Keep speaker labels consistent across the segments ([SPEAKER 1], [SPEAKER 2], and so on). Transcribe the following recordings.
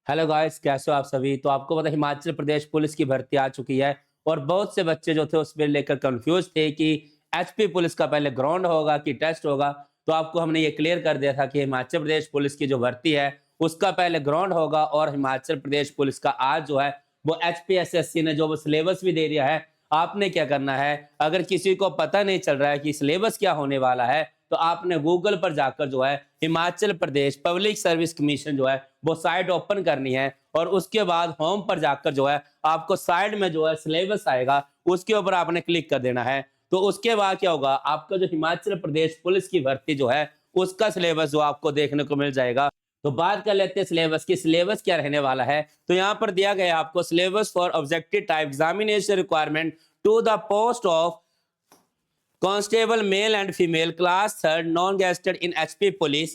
[SPEAKER 1] Hello guys, कैसे हो आप सभी। तो आपको पता है हिमाचल प्रदेश पुलिस की भर्ती आ चुकी है और बहुत से बच्चे जो थे उसमें लेकर कंफ्यूज थे कि एचपी पुलिस का पहले ग्राउंड होगा कि टेस्ट होगा। तो आपको हमने ये क्लियर कर दिया था कि हिमाचल प्रदेश पुलिस की जो भर्ती है उसका पहले ग्राउंड होगा और हिमाचल प्रदेश पुलिस का आज जो है वो एचपीएसएससी ने जो वो सिलेबस भी दे दिया है। आपने क्या करना है, अगर किसी को पता नहीं चल रहा है कि सिलेबस क्या होने वाला है तो आपने गूगल पर जाकर जो है Himachal Pradesh public service commission जो है वो साइट ओपन करनी है और उसके बाद होम पर जाकर जो है आपको साइड में जो है सिलेबस आएगा, उसके ऊपर आपने क्लिक कर देना है। तो उसके बाद क्या होगा, आपका जो हिमाचल प्रदेश पुलिस की भर्ती जो है उसका सिलेबस जो आपको देखने को मिल जाएगा। तो बात कर लेते हैं सिलेबस की, सिलेबस क्या रहने वाला है। तो यहाँ पर दिया गया आपको syllabus for objective type examination requirement to the post of Constable male and female class third non-gazetted in HP police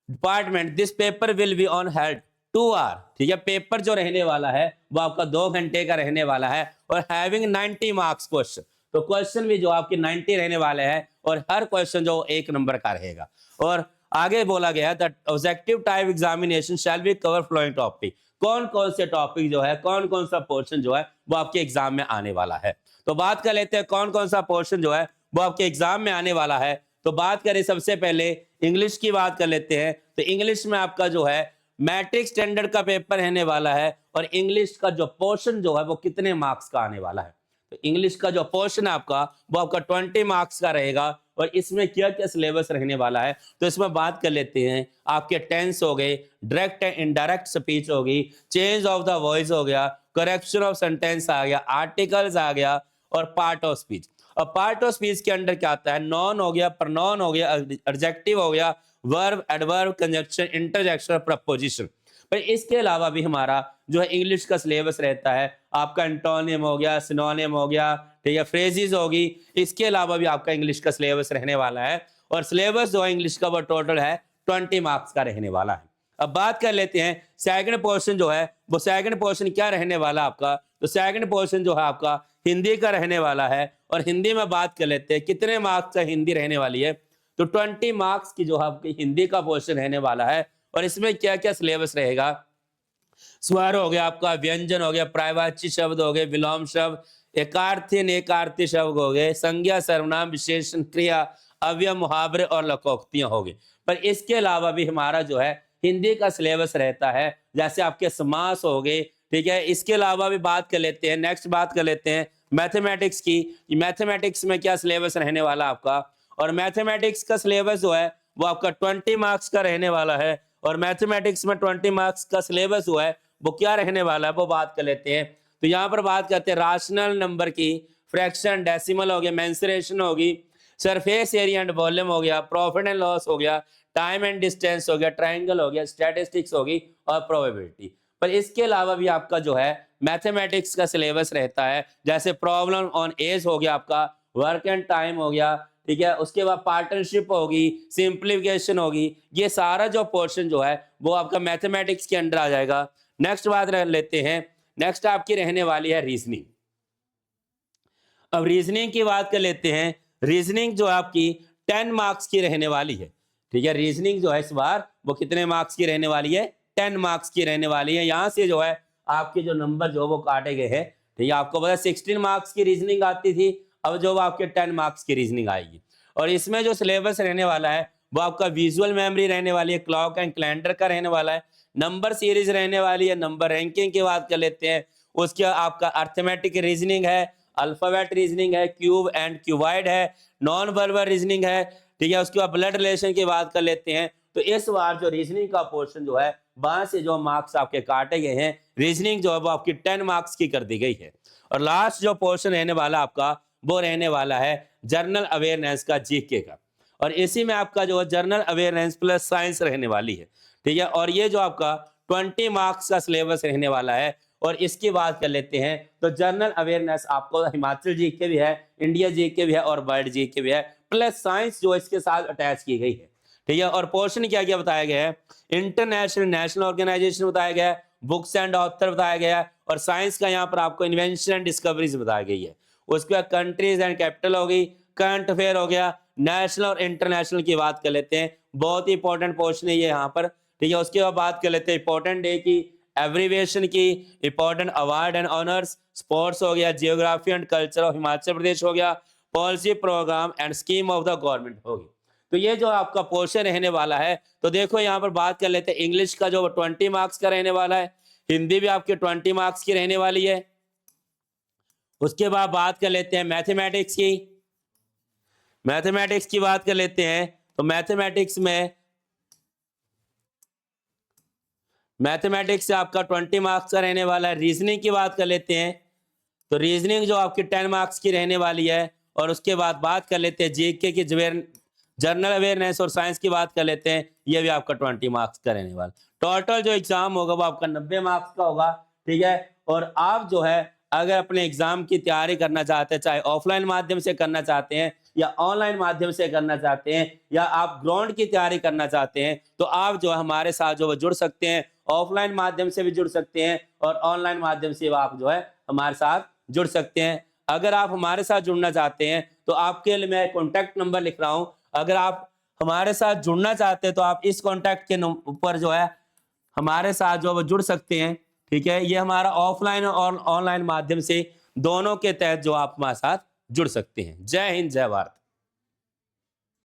[SPEAKER 1] department. This paper will be on held 2 hour। ठीक है, पेपर जो रहने वाला है वो आपका 2 घंटे का रहने वाला है और हैविंग 90 मार्क्स क्वेश्चन। तो क्वेश्चन भी जो आपके 90 रहने वाले हैं और हर क्वेश्चन जो 1 नंबर का रहेगा। और आगे बोला गया the objective type examination shall be cover following topic. कौन कौन से टॉपिक जो है, कौन कौन सा पोर्शन जो है वो आपके एग्जाम में आने वाला है। तो बात कर लेते हैं कौन कौन सा पोर्शन जो है वो आपके एग्जाम में आने वाला है। तो बात करें सबसे पहले इंग्लिश की बात कर लेते हैं। तो इंग्लिश में आपका जो है मैट्रिक स्टैंडर्ड का पेपर रहने वाला है और इंग्लिश का जो पोर्शन जो है वो कितने मार्क्स का आने वाला है। तो इंग्लिश का जो पोर्शन है आपका वो आपका 20 मार्क्स का रहेगा और इसमें क्या क्या सिलेबस रहने वाला है। तो इसमें बात कर लेते हैं, आपके टेंस हो गए, डायरेक्ट एंड इनडायरेक्ट स्पीच होगी, चेंज ऑफ द वॉइस हो गया, करेक्शन ऑफ सेंटेंस आ गया, आर्टिकल्स आ गया और पार्ट ऑफ स्पीच। और पार्ट ऑफ स्पीच के अंदर क्या आता है, नॉन हो गया, प्रोनाउन हो गया, एडजेक्टिव हो गया, verb, adverb, conjunction, interjection, preposition. पर इसके अलावा भी हमारा जो है इंग्लिश का सिलेबस रहता है, आपका एंटोनिम हो गया, सिनोनिम हो गया, ठीक है, फ्रेजेस होगी। इसके अलावा भी आपका इंग्लिश का सिलेबस रहने वाला है और सिलेबस जो है इंग्लिश का वो टोटल है 20 मार्क्स का रहने वाला है। अब बात कर लेते हैं सेकंड पोर्शन जो है वो सेकंड पोर्शन क्या रहने वाला आपका। तो सेकंड पोर्शन जो है आपका हिंदी का रहने वाला है और हिंदी में बात कर लेते हैं कितने मार्क्स का हिंदी रहने वाली है। तो 20 मार्क्स की जो है आपकी हिंदी का पोर्शन रहने वाला है और इसमें क्या क्या सिलेबस रहेगा। स्वर हो गया आपका, व्यंजन हो गया, पर्यायवाची शब्द हो गए, विलोम शब्द, एकार्थी नेकार्थी शब्द हो गए, संज्ञा, सर्वनाम, विशेषण, क्रिया, अव्यय, मुहावरे और लोकोक्तियां हो गई। पर इसके अलावा भी हमारा जो है हिंदी का सिलेबस रहता है, जैसे आपके समास हो गए, ठीक है। इसके अलावा भी बात कर लेते हैं, नेक्स्ट बात कर लेते हैं मैथमेटिक्स की। मैथमेटिक्स में क्या सिलेबस रहने वाला आपका। और मैथमेटिक्स का सिलेबस जो है वो आपका 20 मार्क्स का रहने वाला है और मैथमेटिक्स में 20 मार्क्स का सिलेबस जो है वो क्या रहने वाला है वो बात कर लेते हैं। तो यहाँ पर बात करते हैं राशनल नंबर की, फ्रैक्शन, डेसिमल हो गया, मेंसुरेशन होगी, सरफेस एरिया एंड वॉल्यूम हो गया, प्रॉफिट एंड लॉस हो गया, टाइम एंड डिस्टेंस हो गया, ट्रायंगल हो गया, स्टैटिस्टिक्स होगी और प्रोबेबिलिटी। पर इसके अलावा भी आपका जो है मैथमेटिक्स का सिलेबस रहता है, जैसे प्रॉब्लम ऑन एज हो गया आपका, वर्क एंड टाइम हो गया, ठीक है। उसके बाद पार्टनरशिप होगी, सिंप्लीफिकेशन होगी। ये सारा जो पोर्शन जो है वो आपका मैथमेटिक्स के अंडर आ जाएगा। नेक्स्ट बात लेते हैं, नेक्स्ट आपकी रहने वाली है रीजनिंग। अब रीजनिंग की बात कर लेते हैं। रीजनिंग जो आपकी 10 मार्क्स की रहने वाली है, ठीक है। रीजनिंग जो है इस बार वो कितने मार्क्स की रहने वाली है, 10 मार्क्स की रहने वाली है। यहाँ से जो है आपके जो नंबर जो वो काटे गए हैं, ठीक है। आपको पता है 16 मार्क्स की रीजनिंग आती थी, अब जो आपके 10 मार्क्स की रीजनिंग आएगी। और इसमें जो सिलेबस रहने वाला है वो आपका विजुअल मेमोरी रहने वाली है, क्लॉक एंड कैलेंडर का रहने वाला है, नंबर सीरीज रहने वाली है, नंबर रैंकिंग की बात कर लेते हैं, उसके आपका अर्थमेटिक रीजनिंग है, अल्फाबेट रीजनिंग है, क्यूब एंड क्यूबाइड है, नॉन वर्बल रीजनिंग है, ठीक है। उसके बाद ब्लड रिलेशन की बात कर लेते हैं। तो इस बार जो रीजनिंग का पोर्शन जो है वहां से जो मार्क्स आपके काटे गए हैं, रीजनिंग जो है वो आपकी 10 मार्क्स की कर दी गई है। और लास्ट जो पोर्शन रहने वाला आपका वो रहने वाला है जनरल अवेयरनेस का, जीके का। और इसी में आपका जो है जनरल अवेयरनेस प्लस साइंस रहने वाली है, ठीक है। और ये जो आपका 20 मार्क्स का सिलेबस रहने वाला है। और इसकी बात कर लेते हैं तो जनरल अवेयरनेस आपको हिमाचल जीके भी है, इंडिया जीके भी है और वर्ल्ड जीके भी है, प्लस साइंस जो इसके साथ अटैच की गई है, ठीक है। और पोर्शन क्या क्या बताया गया है, इंटरनेशनल नेशनल ऑर्गेनाइजेशन बताया गया है, बुक्स एंड ऑथर बताया गया है और साइंस का यहाँ पर आपको इन्वेंशन एंड डिस्कवरीज बताई गई है। उसके बाद कंट्रीज एंड कैपिटल होगी, करंट अफेयर हो गया, नेशनल और इंटरनेशनल की बात कर लेते हैं, बहुत ही इंपॉर्टेंट पोर्शन है ये यहाँ पर, ठीक है। उसके बाद बात कर लेते हैं इंपॉर्टेंट डे की, एब्रीविएशन की, important award and honours, sports हो गया, geography and culture of Himachal Pradesh हो गया, policy programme and scheme of the government होगी। तो ये जो आपका पोर्शन रहने वाला है, तो देखो यहाँ पर बात कर लेते हैं इंग्लिश का जो 20 मार्क्स का रहने वाला है, हिंदी भी आपके 20 मार्क्स की रहने वाली है। उसके बाद बात कर लेते हैं मैथमेटिक्स की। मैथमेटिक्स की बात कर लेते हैं, तो मैथमेटिक्स से आपका 20 मार्क्स का रहने वाला है। रीजनिंग की बात कर लेते हैं, तो रीजनिंग जो आपकी 10 मार्क्स की रहने वाली है। और उसके बाद बात कर लेते हैं जीके की, जनरल अवेयरनेस और साइंस की बात कर लेते हैं, ये भी आपका 20 मार्क्स का रहने वाला। टोटल जो एग्जाम होगा वो आपका 90 मार्क्स का होगा, ठीक है। और आप जो है अगर अपने एग्जाम की तैयारी करना चाहते हैं, चाहे ऑफलाइन माध्यम से करना चाहते हैं या ऑनलाइन माध्यम से करना चाहते हैं, या आप ग्राउंड की तैयारी करना चाहते हैं, तो आप जो हमारे साथ जो जुड़ सकते हैं। ऑफलाइन माध्यम से भी जुड़ सकते हैं और ऑनलाइन माध्यम से आप जो है हमारे साथ जुड़ सकते हैं। अगर आप हमारे साथ जुड़ना चाहते हैं तो आपके लिए मैं कॉन्टैक्ट नंबर लिख रहा हूं। अगर आप हमारे साथ जुड़ना चाहते हैं तो आप इस कॉन्टैक्ट के ऊपर जो है हमारे साथ जो जुड़ सकते हैं, ठीक है। ये हमारा ऑफलाइन और ऑनलाइन माध्यम से दोनों के तहत जो आप हमारे साथ जुड़ सकते हैं। जय हिंद, जय भारत।